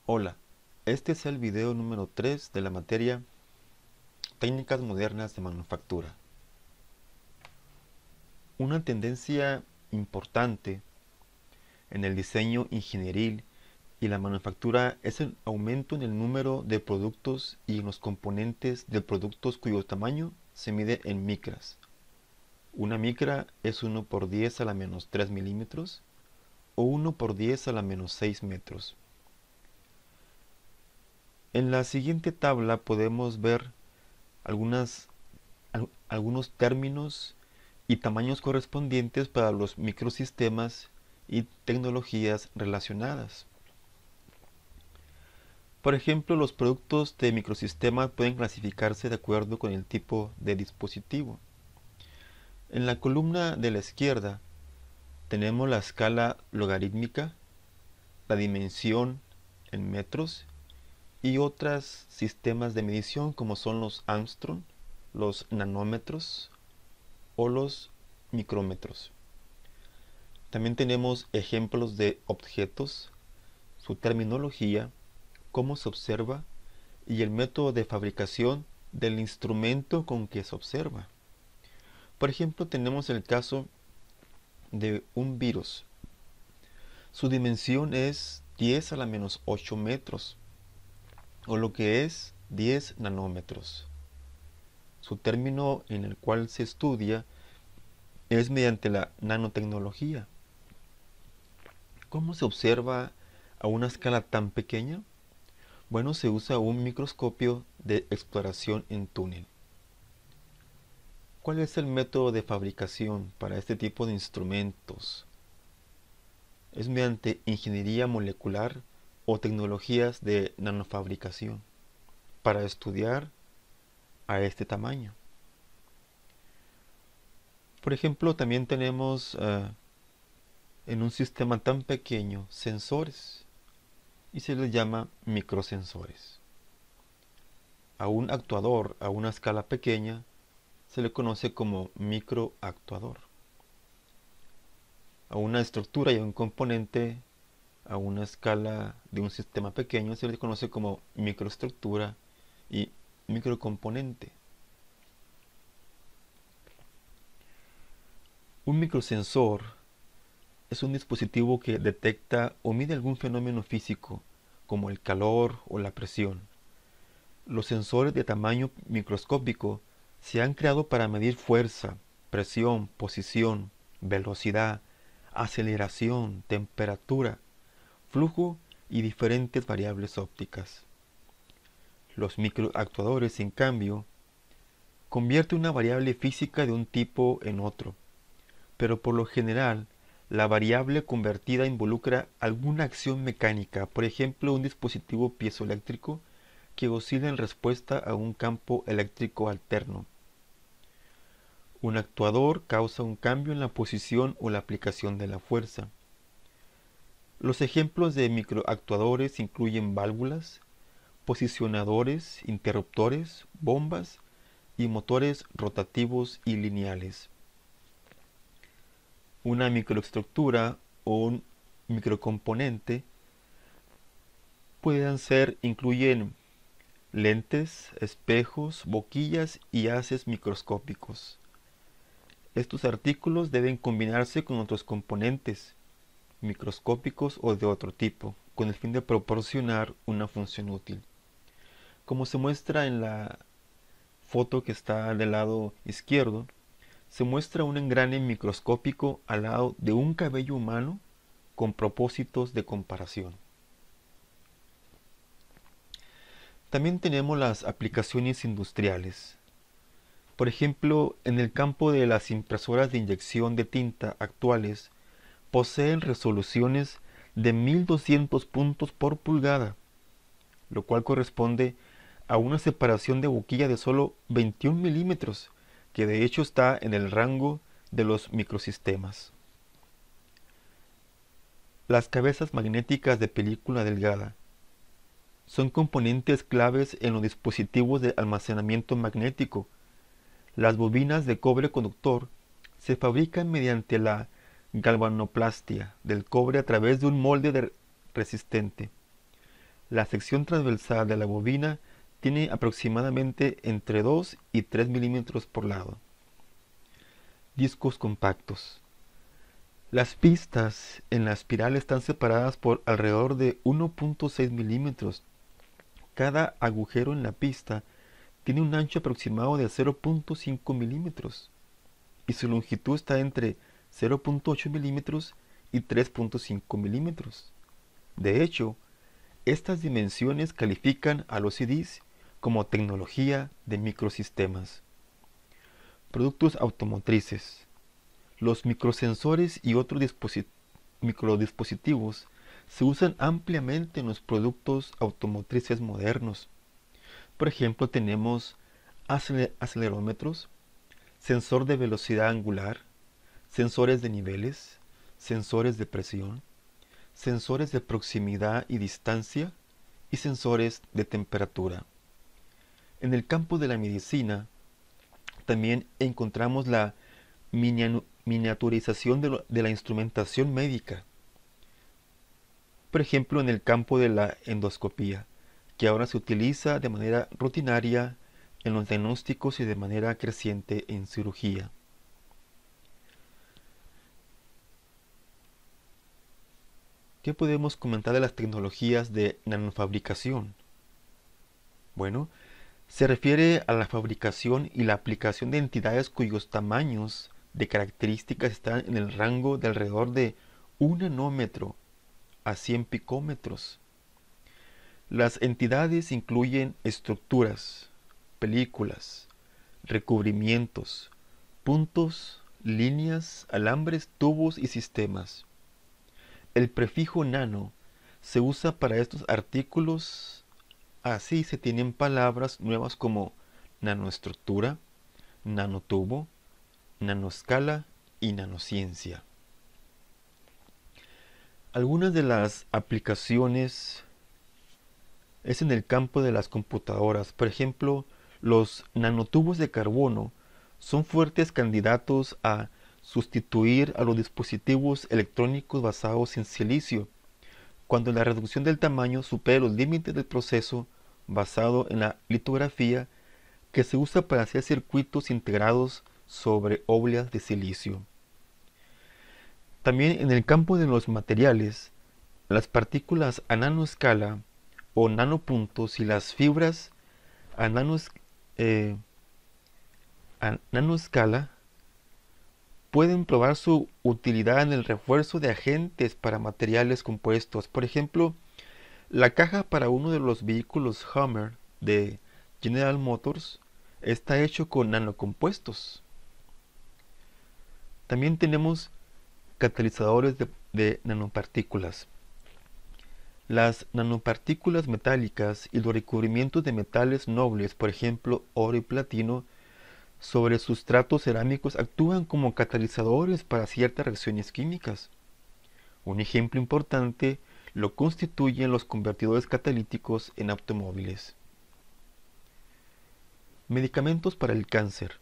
Hola, este es el video número 3 de la materia Técnicas modernas de manufactura. Una tendencia importante en el diseño ingenieril y la manufactura es el aumento en el número de productos y en los componentes de productos cuyo tamaño se mide en micras. Una micra es 1 por 10 a la menos 3 milímetros o 1 por 10 a la menos 6 metros. En la siguiente tabla podemos ver algunos términos y tamaños correspondientes para los microsistemas y tecnologías relacionadas. Por ejemplo, los productos de microsistemas pueden clasificarse de acuerdo con el tipo de dispositivo. En la columna de la izquierda tenemos la escala logarítmica, la dimensión en metros y otros sistemas de medición como son los Armstrong, los nanómetros o los micrómetros. También tenemos ejemplos de objetos, su terminología, cómo se observa y el método de fabricación del instrumento con que se observa. Por ejemplo, tenemos el caso de un virus. Su dimensión es 10 a la menos 8 metros, o lo que es 10 nanómetros. Su término en el cual se estudia es mediante la nanotecnología. ¿Cómo se observa a una escala tan pequeña? Bueno, se usa un microscopio de exploración en túnel. ¿Cuál es el método de fabricación para este tipo de instrumentos? Es mediante ingeniería molecular o tecnologías de nanofabricación para estudiar a este tamaño. Por ejemplo, también tenemos en un sistema tan pequeño sensores y se les llama microsensores. A un actuador a una escala pequeña se le conoce como microactuador. A una estructura y a un componente a una escala de un sistema pequeño se le conoce como microestructura y microcomponente. Un microsensor es un dispositivo que detecta o mide algún fenómeno físico, como el calor o la presión. Los sensores de tamaño microscópico se han creado para medir fuerza, presión, posición, velocidad, aceleración, temperatura, flujo y diferentes variables ópticas. Los microactuadores, en cambio, convierten una variable física de un tipo en otro, pero por lo general la variable convertida involucra alguna acción mecánica, por ejemplo un dispositivo piezoeléctrico que oscila en respuesta a un campo eléctrico alterno. Un actuador causa un cambio en la posición o la aplicación de la fuerza. Los ejemplos de microactuadores incluyen válvulas, posicionadores, interruptores, bombas y motores rotativos y lineales. Una microestructura o un microcomponente incluyen lentes, espejos, boquillas y haces microscópicos. Estos artículos deben combinarse con otros componentes, microscópicos o de otro tipo, con el fin de proporcionar una función útil. Como se muestra en la foto que está del lado izquierdo, se muestra un engrane microscópico al lado de un cabello humano con propósitos de comparación. También tenemos las aplicaciones industriales. Por ejemplo, en el campo de las impresoras de inyección de tinta actuales, poseen resoluciones de 1200 puntos por pulgada, lo cual corresponde a una separación de boquilla de solo 21 milímetros, que de hecho está en el rango de los microsistemas. Las cabezas magnéticas de película delgada son componentes claves en los dispositivos de almacenamiento magnético. Las bobinas de cobre conductor se fabrican mediante la galvanoplastia del cobre a través de un molde resistente. La sección transversal de la bobina tiene aproximadamente entre 2 y 3 milímetros por lado. Discos compactos. Las pistas en la espiral están separadas por alrededor de 1.6 milímetros. Cada agujero en la pista tiene un ancho aproximado de 0.5 milímetros y su longitud está entre 0.8 milímetros y 3.5 milímetros. De hecho, estas dimensiones califican a los CDs como tecnología de microsistemas. Productos automotrices. Los microsensores y otros microdispositivos se usan ampliamente en los productos automotrices modernos. Por ejemplo, tenemos acelerómetros, sensor de velocidad angular, sensores de niveles, sensores de presión, sensores de proximidad y distancia y sensores de temperatura. En el campo de la medicina también encontramos la miniaturización de la instrumentación médica. Por ejemplo, en el campo de la endoscopía, que ahora se utiliza de manera rutinaria en los diagnósticos y de manera creciente en cirugía. ¿Qué podemos comentar de las tecnologías de nanofabricación? Bueno, se refiere a la fabricación y la aplicación de entidades cuyos tamaños de características están en el rango de alrededor de 1 nanómetro a 100 picómetros. Las entidades incluyen estructuras, películas, recubrimientos, puntos, líneas, alambres, tubos y sistemas. El prefijo nano se usa para estos artículos, así se tienen palabras nuevas como nanoestructura, nanotubo, nanoscala y nanociencia. Algunas de las aplicaciones es en el campo de las computadoras. Por ejemplo, los nanotubos de carbono son fuertes candidatos a sustituir a los dispositivos electrónicos basados en silicio, cuando la reducción del tamaño supere los límites del proceso basado en la litografía que se usa para hacer circuitos integrados sobre obleas de silicio. También en el campo de los materiales, las partículas a nanoescala o nanopuntos y las fibras a nanoescala pueden probar su utilidad en el refuerzo de agentes para materiales compuestos. Por ejemplo, la caja para uno de los vehículos Hummer de General Motors está hecho con nanocompuestos. También tenemos catalizadores de nanopartículas. Las nanopartículas metálicas y los recubrimientos de metales nobles, por ejemplo oro y platino, sobre sustratos cerámicos actúan como catalizadores para ciertas reacciones químicas. Un ejemplo importante lo constituyen los convertidores catalíticos en automóviles. Medicamentos para el cáncer.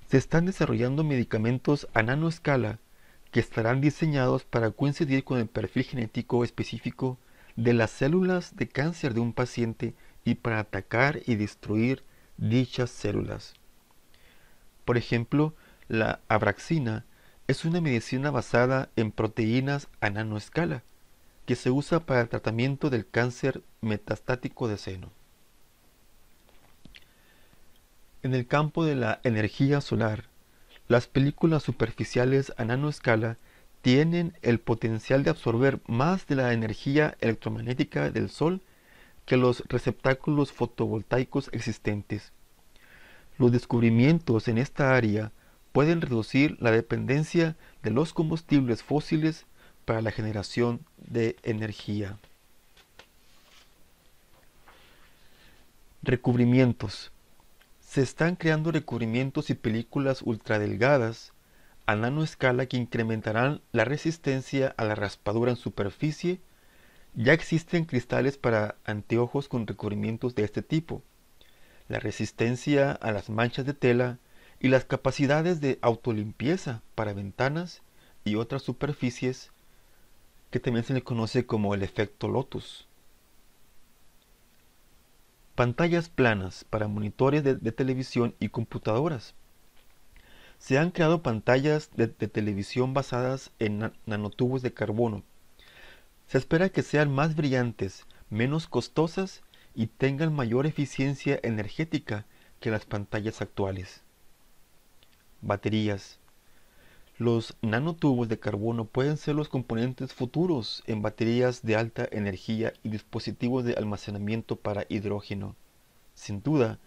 Se están desarrollando medicamentos a nanoescala que estarán diseñados para coincidir con el perfil genético específico de las células de cáncer de un paciente y para atacar y destruir dichas células. Por ejemplo, la abraxina es una medicina basada en proteínas a nanoescala que se usa para el tratamiento del cáncer metastático de seno. En el campo de la energía solar, las películas superficiales a nanoescala tienen el potencial de absorber más de la energía electromagnética del Sol que los receptáculos fotovoltaicos existentes. Los descubrimientos en esta área pueden reducir la dependencia de los combustibles fósiles para la generación de energía. Recubrimientos. Se están creando recubrimientos y películas ultradelgadas a nanoescala que incrementarán la resistencia a la raspadura en superficie. Ya existen cristales para anteojos con recubrimientos de este tipo. La resistencia a las manchas de tela y las capacidades de autolimpieza para ventanas y otras superficies que también se le conoce como el efecto Lotus. Pantallas planas para monitores de televisión y computadoras. Se han creado pantallas de televisión basadas en nanotubos de carbono. Se espera que sean más brillantes, menos costosas y tengan mayor eficiencia energética que las pantallas actuales. Baterías. Los nanotubos de carbono pueden ser los componentes futuros en baterías de alta energía y dispositivos de almacenamiento para hidrógeno. Sin duda,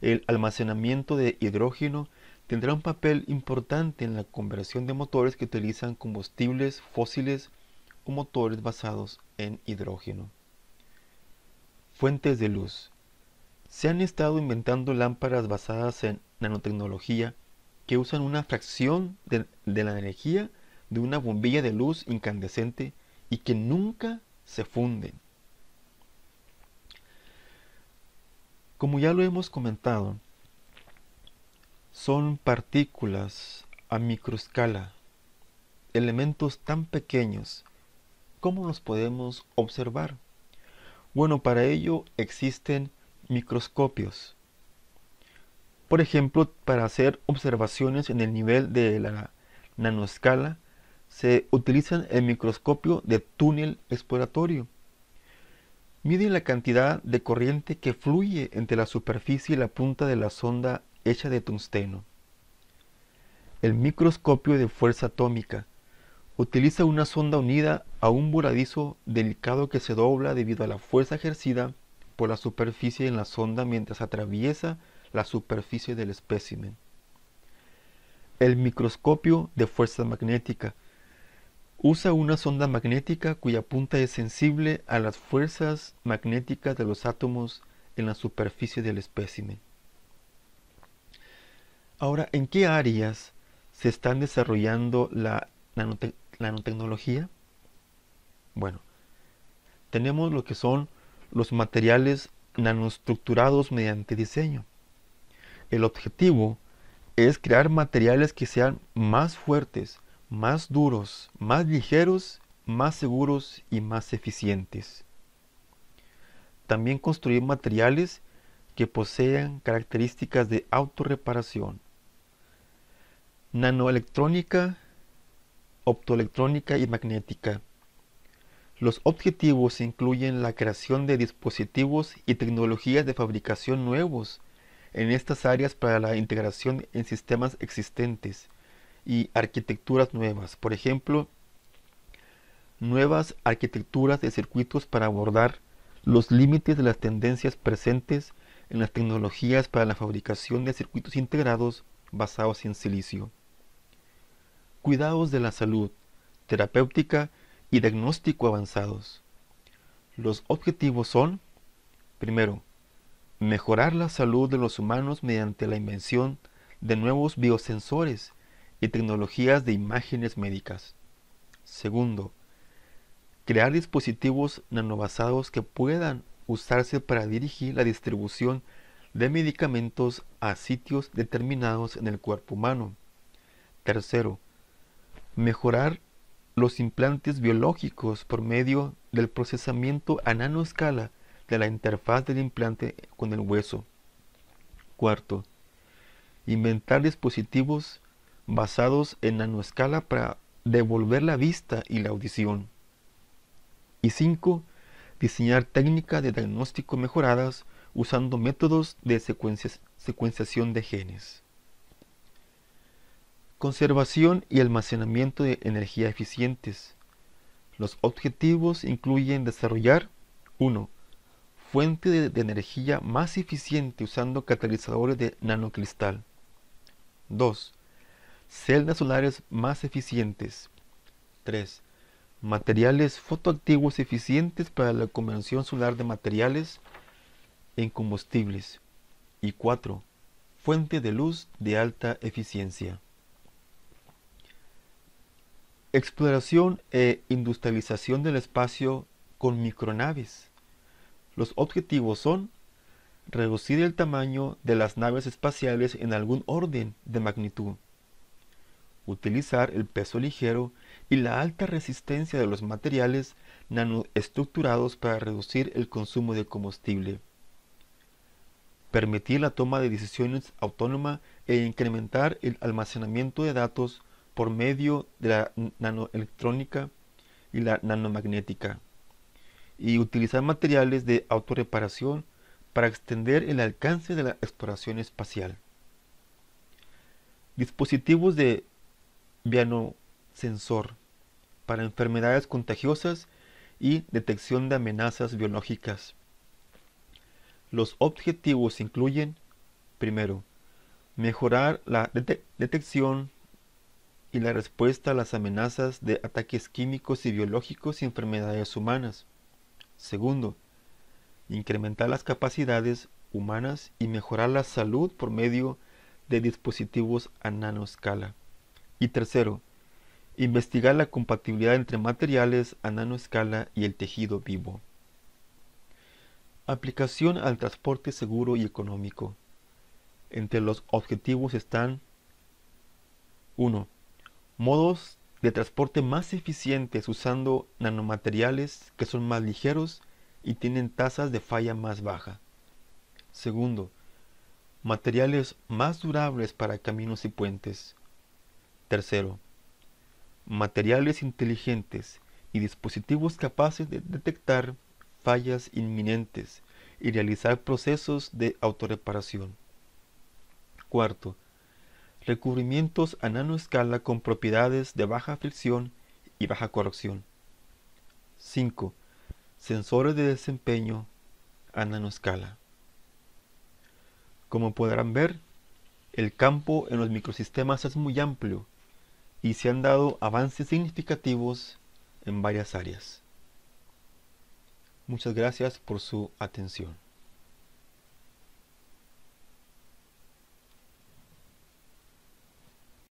el almacenamiento de hidrógeno tendrá un papel importante en la conversión de motores que utilizan combustibles fósiles o motores basados en hidrógeno. Fuentes de luz. Se han estado inventando lámparas basadas en nanotecnología que usan una fracción de la energía de una bombilla de luz incandescente y que nunca se funden. Como ya lo hemos comentado, son partículas a microescala, elementos tan pequeños. ¿Cómo los podemos observar? Bueno, para ello existen microscopios. Por ejemplo, para hacer observaciones en el nivel de la nanoescala, se utiliza el microscopio de túnel exploratorio. Mide la cantidad de corriente que fluye entre la superficie y la punta de la sonda hecha de tungsteno. El microscopio de fuerza atómica utiliza una sonda unida a un voladizo delicado que se dobla debido a la fuerza ejercida por la superficie en la sonda mientras atraviesa la superficie del espécimen. El microscopio de fuerza magnética usa una sonda magnética cuya punta es sensible a las fuerzas magnéticas de los átomos en la superficie del espécimen. Ahora, ¿en qué áreas se están desarrollando la nanotecnología? Bueno, tenemos lo que son los materiales nanoestructurados mediante diseño. El objetivo es crear materiales que sean más fuertes, más duros, más ligeros, más seguros y más eficientes. También construir materiales que posean características de autorreparación. Nanoelectrónica, optoelectrónica y magnética. Los objetivos incluyen la creación de dispositivos y tecnologías de fabricación nuevos en estas áreas para la integración en sistemas existentes y arquitecturas nuevas. Por ejemplo, nuevas arquitecturas de circuitos para abordar los límites de las tendencias presentes en las tecnologías para la fabricación de circuitos integrados basados en silicio. Cuidados de la salud, terapéutica y diagnóstico avanzados. Los objetivos son, primero, mejorar la salud de los humanos mediante la invención de nuevos biosensores y tecnologías de imágenes médicas. Segundo, crear dispositivos nanobasados que puedan usarse para dirigir la distribución de medicamentos a sitios determinados en el cuerpo humano. Tercero, mejorar los implantes biológicos por medio del procesamiento a nanoescala de la interfaz del implante con el hueso. Cuarto, inventar dispositivos basados en nanoescala para devolver la vista y la audición. Y 5. Diseñar técnicas de diagnóstico mejoradas usando métodos de secuenciación de genes. Conservación y almacenamiento de energía eficientes. Los objetivos incluyen desarrollar 1. Fuente de energía más eficiente usando catalizadores de nanocristal. 2. Celdas solares más eficientes. 3. Materiales fotoactivos eficientes para la conversión solar de materiales en combustibles. Y 4. Fuente de luz de alta eficiencia. Exploración e industrialización del espacio con micronaves. Los objetivos son reducir el tamaño de las naves espaciales en algún orden de magnitud, utilizar el peso ligero y la alta resistencia de los materiales nanoestructurados para reducir el consumo de combustible, permitir la toma de decisiones autónoma e incrementar el almacenamiento de datos por medio de la nanoelectrónica y la nanomagnética, y utilizar materiales de autorreparación para extender el alcance de la exploración espacial. Dispositivos de biosensor para enfermedades contagiosas y detección de amenazas biológicas. Los objetivos incluyen, primero, mejorar la detección y la respuesta a las amenazas de ataques químicos y biológicos y enfermedades humanas. Segundo, incrementar las capacidades humanas y mejorar la salud por medio de dispositivos a nanoescala. Y tercero, investigar la compatibilidad entre materiales a nanoescala y el tejido vivo. Aplicación al transporte seguro y económico. Entre los objetivos están: 1. Modos de transporte más eficientes usando nanomateriales que son más ligeros y tienen tasas de falla más baja. Segundo, materiales más durables para caminos y puentes. Tercero, materiales inteligentes y dispositivos capaces de detectar fallas inminentes y realizar procesos de autorreparación. Cuarto, recubrimientos a nanoescala con propiedades de baja fricción y baja corrosión. 5. Sensores de desempeño a nanoescala. Como podrán ver, el campo en los microsistemas es muy amplio y se han dado avances significativos en varias áreas. Muchas gracias por su atención.